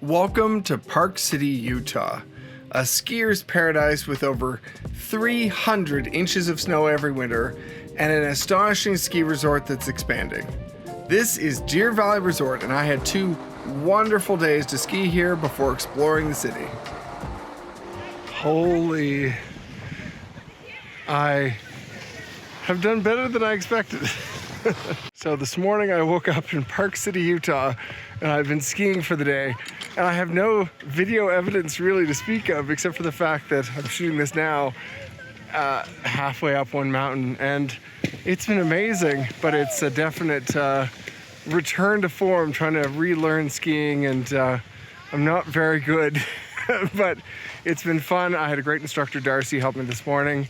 Welcome to Park City, Utah, a skier's paradise with over 300 inches of snow every winter and an astonishing ski resort that's expanding. This is Deer Valley Resort, and I had 2 wonderful days to ski here before exploring the city. Holy, I have done better than I expected. So this morning I woke up in Park City, Utah, and I've been skiing for the day, and I have no video evidence really to speak of except for the fact that I'm shooting this now halfway up one mountain, and it's been amazing, but it's a definite return to form, trying to relearn skiing, and I'm not very good, but it's been fun. I had a great instructor, Darcy, help me this morning.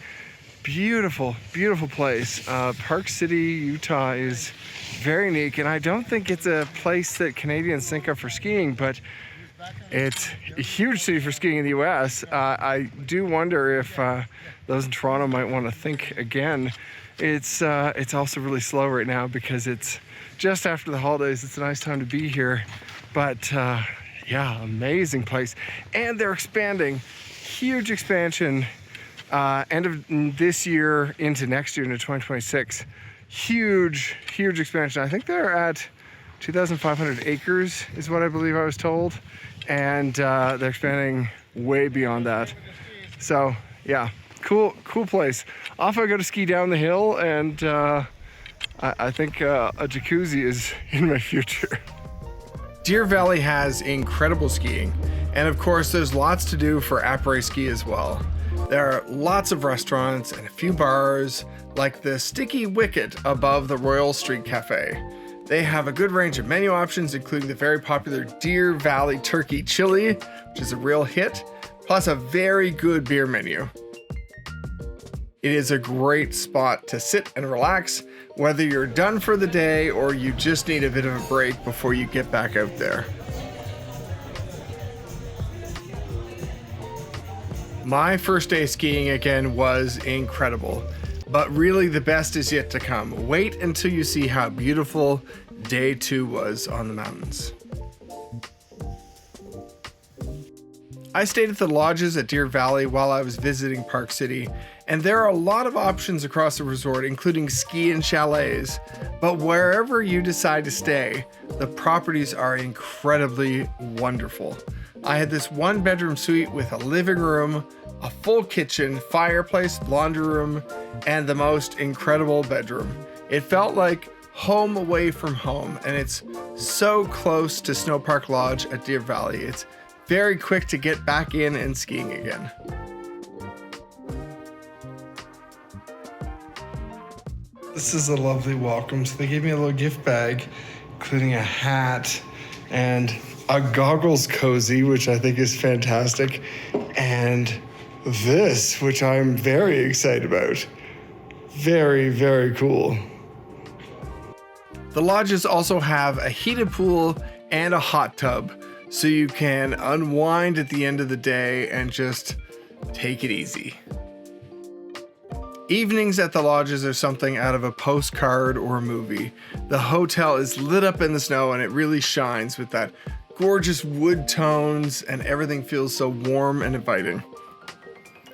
Beautiful, beautiful place. Park City, Utah is very unique, and I don't think it's a place that Canadians think of for skiing, but it's a huge city for skiing in the US. I do wonder if those in Toronto might want to think again. It's also really slow right now because it's just after the holidays. It's a nice time to be here, but yeah, amazing place. And they're expanding, huge expansion. End of this year into next year, into 2026. Huge expansion. I think they're at 2,500 acres is what I believe I was told. And they're expanding way beyond that. So yeah, cool place. Off I go to ski down the hill, and I think a jacuzzi is in my future. Deer Valley has incredible skiing. And of course, there's lots to do for après ski as well. There are lots of restaurants and a few bars, like the Sticky Wicket above the Royal Street Cafe. They have a good range of menu options, including the very popular Deer Valley Turkey Chili, which is a real hit, plus a very good beer menu. It is a great spot to sit and relax, whether you're done for the day or you just need a bit of a break before you get back out there. My first day skiing again was incredible, but really the best is yet to come. Wait until you see how beautiful day 2 was on the mountains. I stayed at the lodges at Deer Valley while I was visiting Park City, and there are a lot of options across the resort, including ski and chalets. But wherever you decide to stay, the properties are incredibly wonderful. I had this 1-bedroom suite with a living room, a full kitchen, fireplace, laundry room, and the most incredible bedroom. It felt like home away from home, and it's so close to Snow Park Lodge at Deer Valley. It's very quick to get back in and skiing again. This is a lovely welcome. So they gave me a little gift bag, including a hat and a goggles cozy, which I think is fantastic, and this, which I'm very excited about. Very, very cool. The lodges also have a heated pool and a hot tub, so you can unwind at the end of the day and just take it easy. Evenings at the lodges are something out of a postcard or a movie. The hotel is lit up in the snow, and it really shines with that gorgeous wood tones, and everything feels so warm and inviting.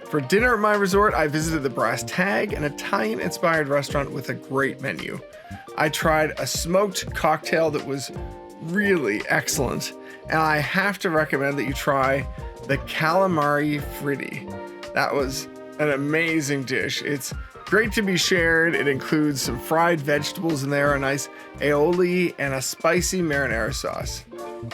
For dinner at my resort, I visited the Brass Tag, an Italian-inspired restaurant with a great menu. I tried a smoked cocktail that was really excellent, and I have to recommend that you try the calamari fritti. That was an amazing dish. It's great to be shared. It includes some fried vegetables in there, a nice aioli, and a spicy marinara sauce.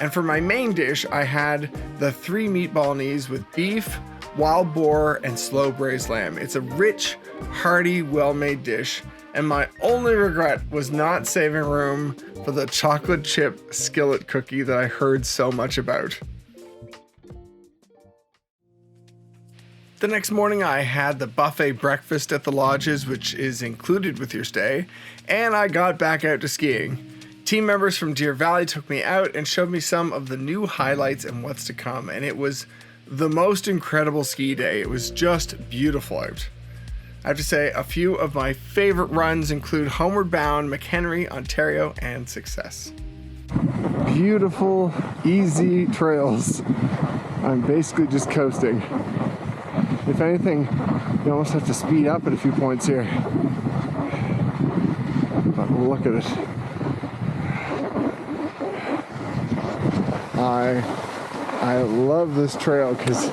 And for my main dish, I had the 3 meat bolognese with beef, wild boar, and slow braised lamb. It's a rich, hearty, well-made dish, and my only regret was not saving room for the chocolate chip skillet cookie that I heard so much about. The next morning I had the buffet breakfast at the lodges, which is included with your stay, and I got back out to skiing. Team members from Deer Valley took me out and showed me some of the new highlights and what's to come, and it was the most incredible ski day. It was just beautiful out. I have to say, a few of my favorite runs include Homeward Bound, McHenry, Ontario, and Success. beautiful, easy trails. I'm basically just coasting. If anything, you almost have to speed up at a few points here. But look at it. I love this trail because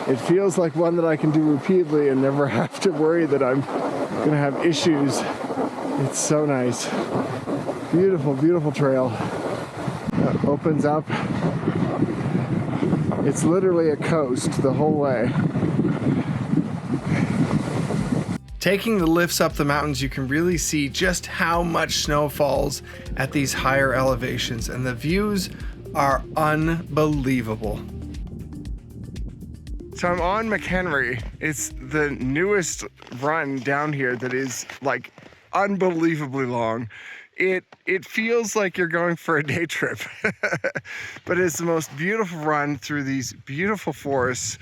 it feels like one that I can do repeatedly and never have to worry that I'm gonna have issues. It's so nice. Beautiful, beautiful trail that opens up. It's literally a coast the whole way. Taking the lifts up the mountains, you can really see just how much snow falls at these higher elevations, and the views are unbelievable. So I'm on McHenry. It's the newest run down here that is like unbelievably long. It feels like you're going for a day trip, but it's the most beautiful run through these beautiful forests.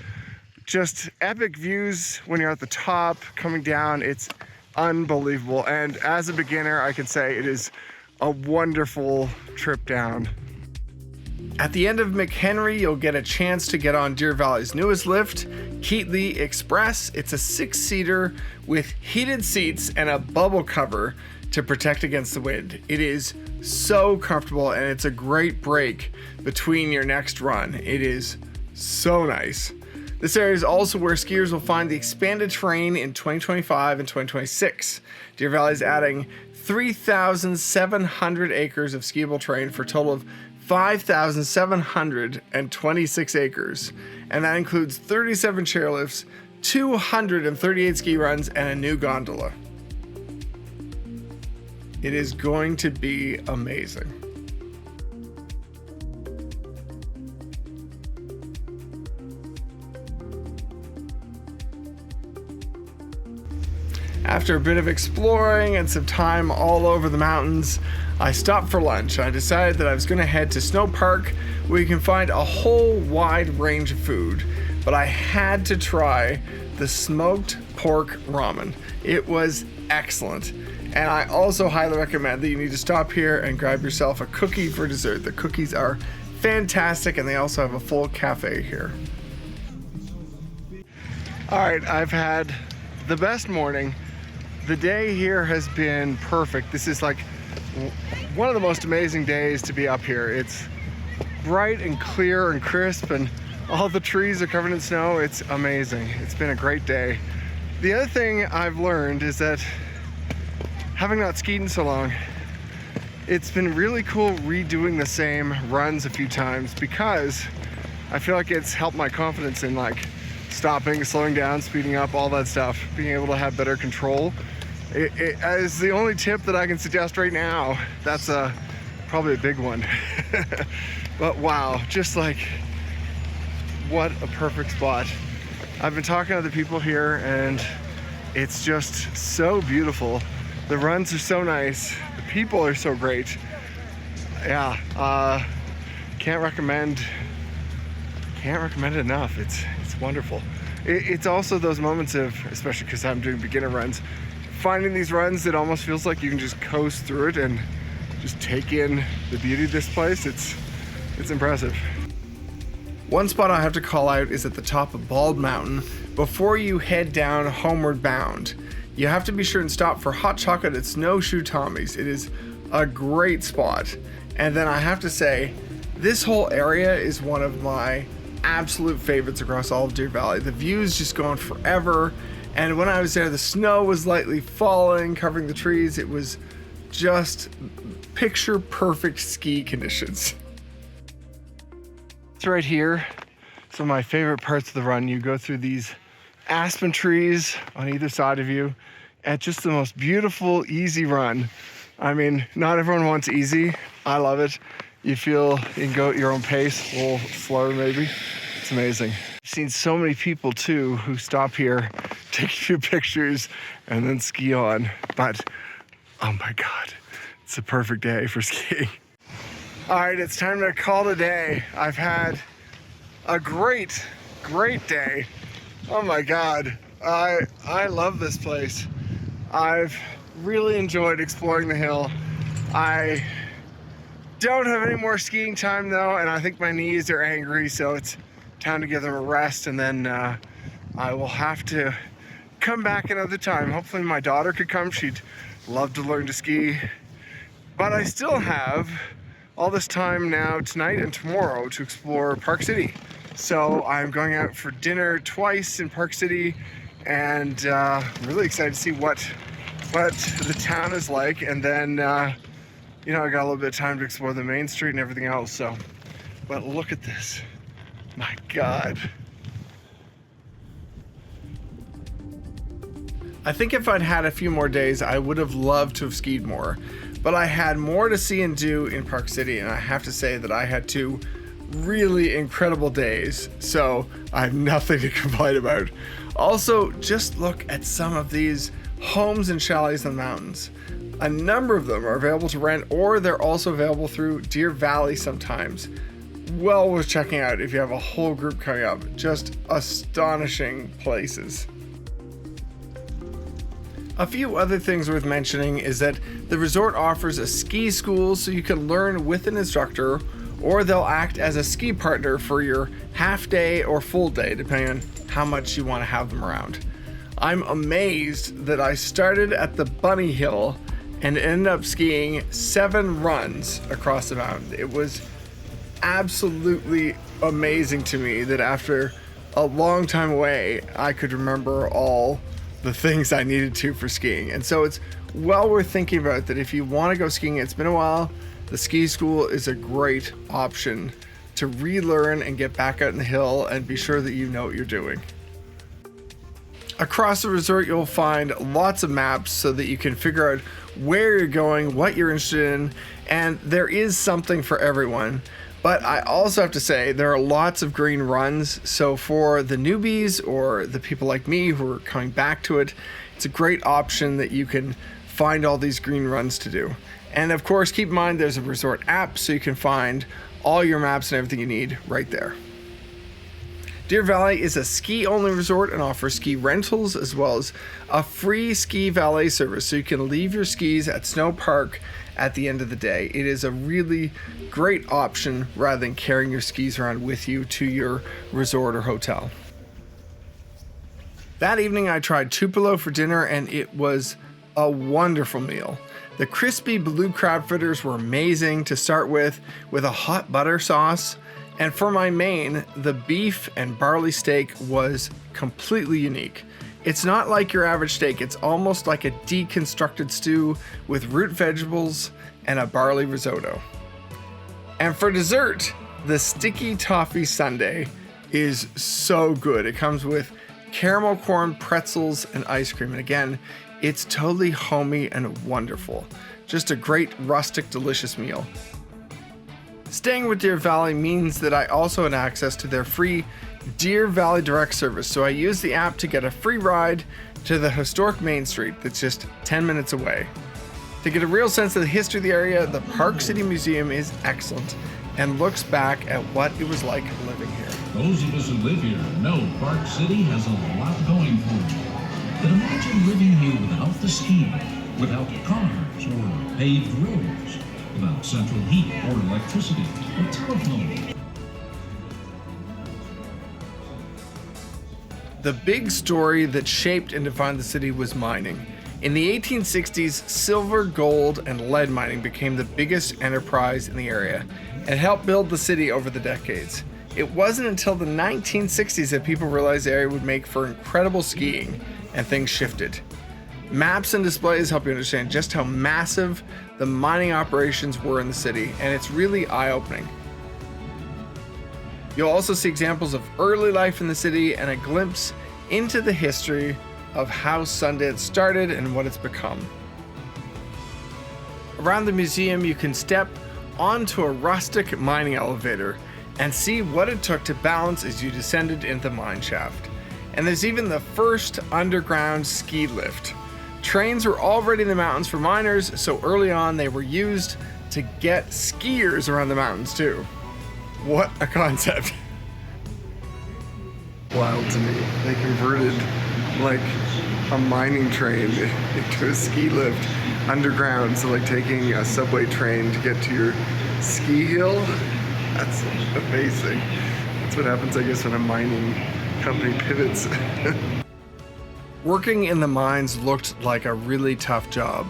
Just epic views when you're at the top, coming down. It's unbelievable. And as a beginner, I can say it is a wonderful trip down. At the end of McHenry, you'll get a chance to get on Deer Valley's newest lift, Keatley Express. It's a 6-seater with heated seats and a bubble cover to protect against the wind. It is so comfortable, and it's a great break between your next run. It is so nice. This area is also where skiers will find the expanded terrain in 2025 and 2026. Deer Valley is adding 3,700 acres of skiable terrain for a total of 5,726 acres, and that includes 37 chairlifts, 238 ski runs, and a new gondola. It is going to be amazing. After a bit of exploring and some time all over the mountains, I stopped for lunch. I decided that I was going to head to Snow Park, where you can find a whole wide range of food, but I had to try the smoked pork ramen. It was excellent. And I also highly recommend that you need to stop here and grab yourself a cookie for dessert. The cookies are fantastic, and they also have a full cafe here. All right, I've had the best morning. The day here has been perfect. This is like one of the most amazing days to be up here. It's bright and clear and crisp, and all the trees are covered in snow. It's amazing. It's been a great day. The other thing I've learned is that having not skied in so long, it's been really cool redoing the same runs a few times, because I feel like it's helped my confidence in like stopping, slowing down, speeding up, all that stuff, being able to have better control. It is the only tip that I can suggest right now. That's probably a big one. But wow, just like, what a perfect spot. I've been talking to other people here, and it's just so beautiful. The runs are so nice. The people are so great. Yeah, can't recommend it enough. It's wonderful. It's also those moments of, especially because I'm doing beginner runs, finding these runs that almost feels like you can just coast through it and just take in the beauty of this place. It's impressive. One spot I have to call out is at the top of Bald Mountain before you head down homeward bound. You have to be sure and stop for hot chocolate at Snowshoe Tommy's. It is a great spot. And then I have to say, this whole area is one of my absolute favorites across all of Deer Valley. The views just go on forever. And when I was there, the snow was lightly falling, covering the trees. It was just picture perfect ski conditions. It's right here. Some of my favorite parts of the run. You go through these aspen trees on either side of you at just the most beautiful, easy run. I mean, not everyone wants easy. I love it. You feel you can go at your own pace, a little slower maybe. It's amazing. I've seen so many people too who stop here, take a few pictures, and then ski on. But, oh my God, it's a perfect day for skiing. All right, it's time to call it a day. I've had a great day. Oh my God, I love this place. I've really enjoyed exploring the hill. I Don't have any more skiing time though, and I think my knees are angry, so it's time to give them a rest, and then I will have to come back another time. Hopefully my daughter could come. She'd love to learn to ski. But I still have all this time now tonight and tomorrow to explore Park City. So I'm going out for dinner twice in Park City, and I'm really excited to see what the town is like. And then, you know, I got a little bit of time to explore the main street and everything else. So, but look at this. My God. I think if I'd had a few more days, I would have loved to have skied more. But I had more to see and do in Park City, and I have to say that I had 2 really incredible days, so I have nothing to complain about. Also, just look at some of these homes and chalets in the mountains. A number of them are available to rent, or they're also available through Deer Valley sometimes. Well worth checking out if you have a whole group coming up. Just astonishing places. A few other things worth mentioning is that the resort offers a ski school so you can learn with an instructor, or they'll act as a ski partner for your half day or full day, depending on how much you want to have them around. I'm amazed that I started at the Bunny Hill and ended up skiing 7 runs across the mountain. It was absolutely amazing to me that after a long time away, I could remember all the things I needed to for skiing. And so it's well worth thinking about that if you want to go skiing. It's been a while. The ski school is a great option to relearn and get back out in the hill and be sure that you know what you're doing. Across the resort, you'll find lots of maps so that you can figure out where you're going, what you're interested in, and there is something for everyone. But I also have to say there are lots of green runs, so for the newbies or the people like me who are coming back to it, it's a great option that you can find all these green runs to do. And of course, keep in mind there's a resort app, so you can find all your maps and everything you need right there. Deer Valley is a ski-only resort and offers ski rentals as well as a free ski valet service, so you can leave your skis at Snow Park at the end of the day. It is a really great option rather than carrying your skis around with you to your resort or hotel. That evening I tried Tupelo for dinner, and it was a wonderful meal. The crispy blue crab fritters were amazing to start with a hot butter sauce. And for my main, the beef and barley steak was completely unique. It's not like your average steak, it's almost like a deconstructed stew with root vegetables and a barley risotto. And for dessert, the sticky toffee sundae is so good. It comes with caramel corn pretzels and ice cream. And again, it's totally homey and wonderful. Just a great rustic, delicious meal. Staying with Deer Valley means that I also had access to their free Deer Valley Direct service, so I used the app to get a free ride to the historic Main Street that's just 10 minutes away. To get a real sense of the history of the area, the Park City Museum is excellent and looks back at what it was like living here. Those of us who live here know Park City has a lot going for it. But imagine living here without the skiing, without cars or paved roads, without central heat or electricity or telephone. The big story that shaped and defined the city was mining. In the 1860s, silver, gold, and lead mining became the biggest enterprise in the area and helped build the city over the decades. It wasn't until the 1960s that people realized the area would make for incredible skiing, and things shifted. Maps and displays help you understand just how massive the mining operations were in the city, and it's really eye-opening. You'll also see examples of early life in the city and a glimpse into the history of how Sundance started and what it's become. Around the museum, you can step onto a rustic mining elevator and see what it took to balance as you descended into the mine shaft. And there's even the first underground ski lift. Trains were already in the mountains for miners, so early on they were used to get skiers around the mountains too. What a concept. Wild to me. They converted like a mining train into a ski lift underground, so like taking a subway train to get to your ski hill. That's amazing. That's what happens, I guess, when a mining company pivots. Working in the mines looked like a really tough job.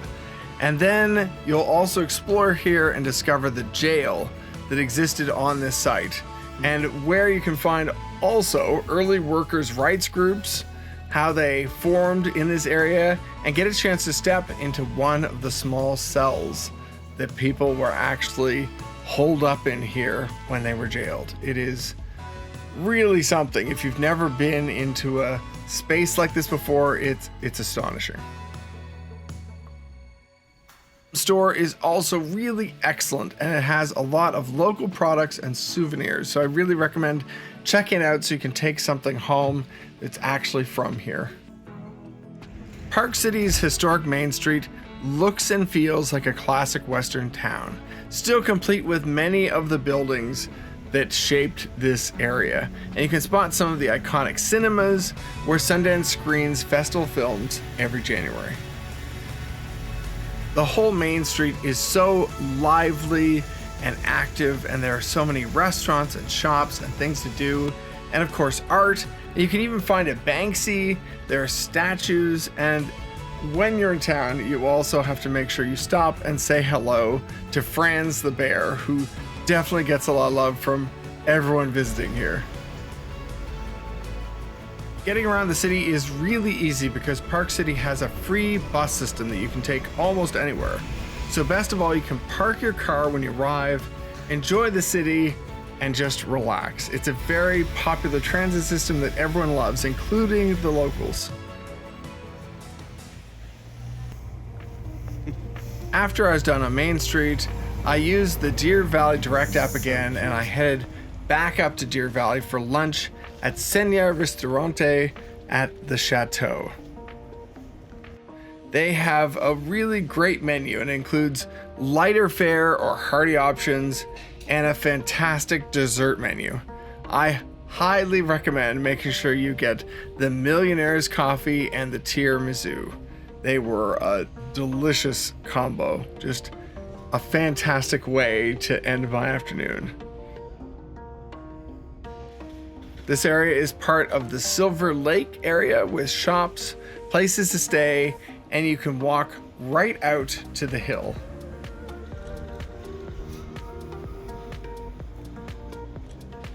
And then you'll also explore here and discover the jail that existed on this site, and where you can find also early workers' rights groups, how they formed in this area, and get a chance to step into one of the small cells that people were actually holed up in here when they were jailed. It is really something. If you've never been into a space like this before, it's astonishing. The store is also really excellent, and it has a lot of local products and souvenirs, so I really recommend checking it out so you can take something home that's actually from here. Park City's historic Main Street looks and feels like a classic Western town, still complete with many of the buildings that shaped this area. And you can spot some of the iconic cinemas where Sundance screens festival films every January. The whole Main Street is so lively and active, and there are so many restaurants and shops and things to do, and of course art. And you can even find a Banksy, there are statues, and when you're in town, you also have to make sure you stop and say hello to Franz the bear, who definitely gets a lot of love from everyone visiting here. Getting around the city is really easy because Park City has a free bus system that you can take almost anywhere. So best of all, you can park your car when you arrive, enjoy the city, and just relax. It's a very popular transit system that everyone loves, including the locals. After I was done on Main Street, I used the Deer Valley Direct app again, and I headed back up to Deer Valley for lunch at Cena Ristorante at the Chateau. They have a really great menu, and it includes lighter fare or hearty options and a fantastic dessert menu. I highly recommend making sure you get the Millionaire's Coffee and the tiramisu. They were a delicious combo, just a fantastic way to end my afternoon. This area is part of the Silver Lake area with shops, places to stay, and you can walk right out to the hill.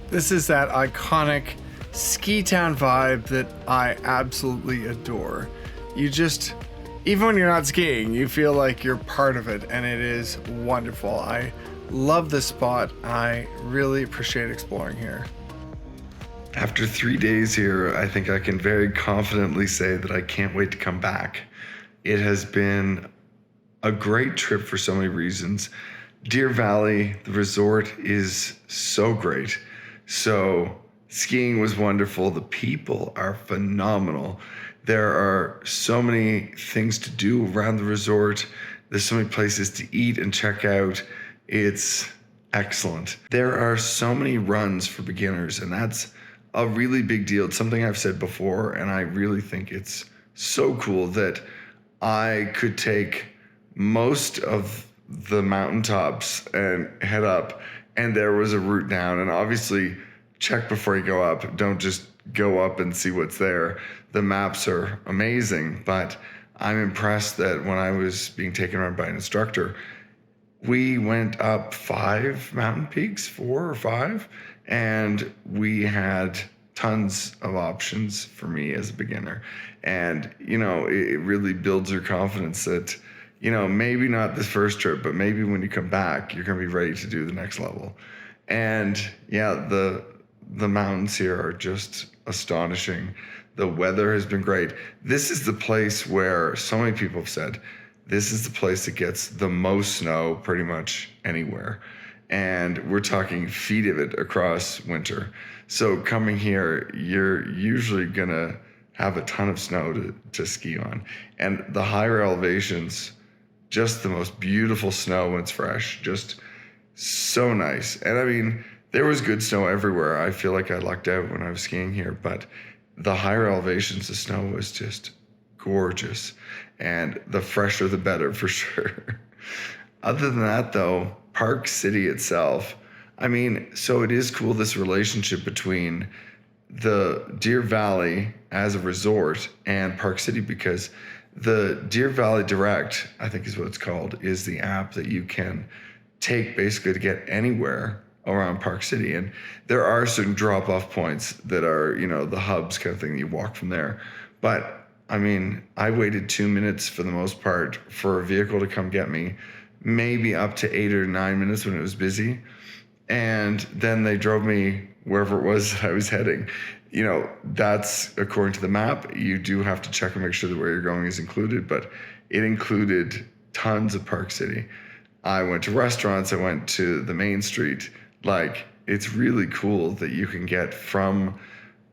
This is that iconic ski town vibe that I absolutely adore. You just, even when you're not skiing, you feel like you're part of it, and it is wonderful. I love this spot. I really appreciate exploring here. After 3 days here, I think I can very confidently say that I can't wait to come back. It has been a great trip for so many reasons. Deer Valley, the resort, is so great. So skiing was wonderful. The people are phenomenal. There are so many things to do around the resort. There's so many places to eat and check out. It's excellent. There are so many runs for beginners, and that's a really big deal. It's something I've said before, and I really think it's so cool that I could take most of the mountaintops and head up, and there was a route down. And obviously, check before you go up. Don't just go up and see what's there. The maps are amazing, but I'm impressed that when I was being taken around by an instructor, we went up 5 mountain peaks, 4 or 5, and we had tons of options for me as a beginner. And, you know, it really builds your confidence that, you know, maybe not this first trip, but maybe when you come back, you're going to be ready to do the next level. And yeah, the mountains here are just astonishing. The weather has been great. This is the place where so many people have said, this is the place that gets the most snow pretty much anywhere. And we're talking feet of it across winter. So coming here, you're usually gonna have a ton of snow to ski on. And the higher elevations, just the most beautiful snow when it's fresh, just so nice. And I mean, there was good snow everywhere. I feel like I lucked out when I was skiing here, but the higher elevations, the snow was just gorgeous. And the fresher, the better for sure. Other than that though, Park City itself, I mean, so it is cool, this relationship between the Deer Valley as a resort and Park City, because the Deer Valley Direct, I think is what it's called, is the app that you can take basically to get anywhere around Park City. And there are certain drop-off points that are, you know, the hubs kind of thing. You walk from there. But I mean, I waited 2 minutes for the most part for a vehicle to come get me, maybe up to 8 or 9 minutes when it was busy. And then they drove me wherever it was that I was heading. You know, that's according to the map. You do have to check and make sure that where you're going is included, but it included tons of Park City. I went to restaurants, I went to the main street. Like, it's really cool that you can get from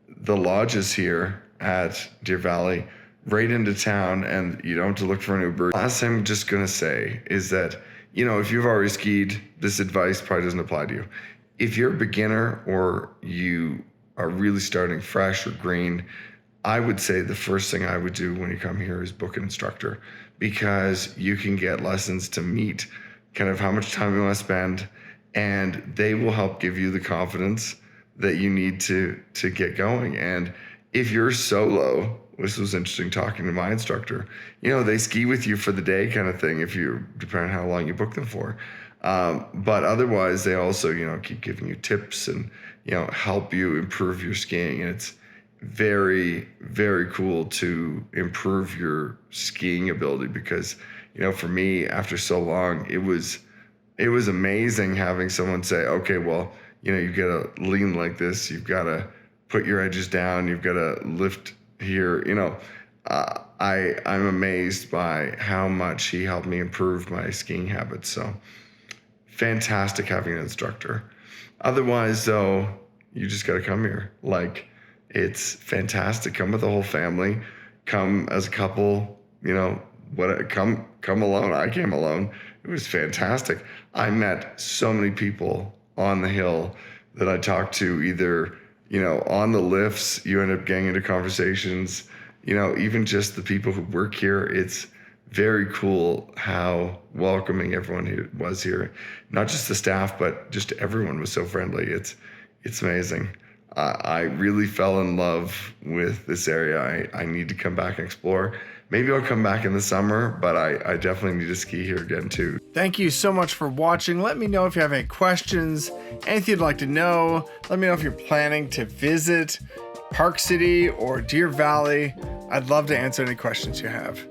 the lodges here at Deer Valley right into town, and you don't have to look for an Uber. Last thing I'm just gonna say is that, you know, if you've already skied, this advice probably doesn't apply to you. If you're a beginner or you are really starting fresh or green, I would say the first thing I would do when you come here is book an instructor, because you can get lessons to meet kind of how much time you want to spend, and they will help give you the confidence that you need to get going. And if you're solo, this was interesting talking to my instructor, you know, they ski with you for the day kind of thing, if you, depending on how long you book them for. But otherwise, they also, you know, keep giving you tips and, you know, help you improve your skiing. And it's very, very cool to improve your skiing ability, because, you know, for me, after so long, it was amazing having someone say, okay, well, you know, you got to lean like this, you've got to put your edges down, you've got to lift here. You know, I'm amazed by how much he helped me improve my skiing habits. So fantastic having an instructor. Otherwise, though, you just got to come here. Like, it's fantastic. Come with the whole family. Come as a couple. You know, come alone. I came alone. It was fantastic. I met so many people on the hill that I talked to, either, you know, on the lifts. You end up getting into conversations. You know, even just the people who work here. It's very cool how welcoming everyone who was here. Not just the staff, but just everyone was so friendly. It's amazing. I really fell in love with this area. I need to come back and explore. Maybe I'll come back in the summer, but I definitely need to ski here again too. Thank you so much for watching. Let me know if you have any questions, anything you'd like to know. Let me know if you're planning to visit Park City or Deer Valley. I'd love to answer any questions you have.